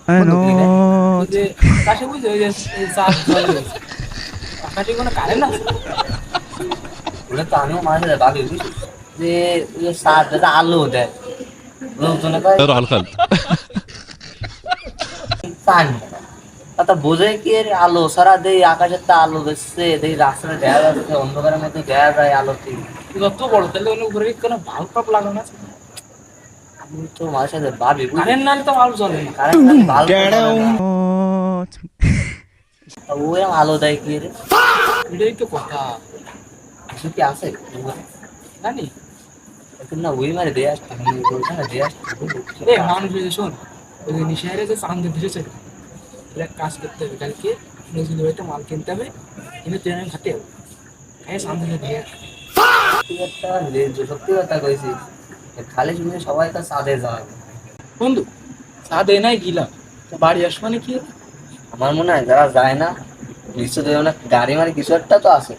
বন্ধু কি রে? ওই know. যে আকাশে বুঝছে ওই যে চাঁদ জলে রয়েছে, আকাশে কোনো কারেন্ট আছে? ওটা তো আমিও মাঝে মাঝে ভাবি বুঝছিস, যে ওই যে সার যেটা আলো দেয়, লোকজনে কয় على الخلق. চান তা বোঝে কি এর আলো সারা দেই আকাশের তো আলো দিচ্ছে, দেই রাস্তাটা দেখা যাচ্ছে, অন্ধকারের মধ্যে দেখা যায় আলোতে। যত বড় তাহলে ওর উপরে কোনো বাল্ব টাল্ব লাগানো আছে? আমি তো মাঝে সাথে ভাবি বুঝলি, কারেন্ট নাহলে তো বাল্ব জ্বলে না। কারেন্ট না ভালো না, What? তা ও এরম আলো দেয় কি রে? এটাই তো কথা। কিছু কি আছে জানি এখন না ওই মারে দিয়ে আসতে ওখানে দিয়ে আসতে রে মানুষ ওই যে শোন, ওই যে নিশাইরে যে চাঁদের দেশে চলে এটা এক কাজ করতে হবে, কালকে নজরুল ভাইটা মাল কিনতে হবে, কিনে ট্রেনে খাতে হবে, খাই চাঁদের দিয়ে। তুই একটা সত্যি কথা কইছিস, খালি শুনে সবাই তো সাদে যায়। বন্ধু চাঁদে নাই গিলা, তো বাড়ি আসবো মানে কি? আমার মনে হয় যারা যায় না নিশ্চয়ই অনেক গাড়ি মারি কিছু একটা তো আছে।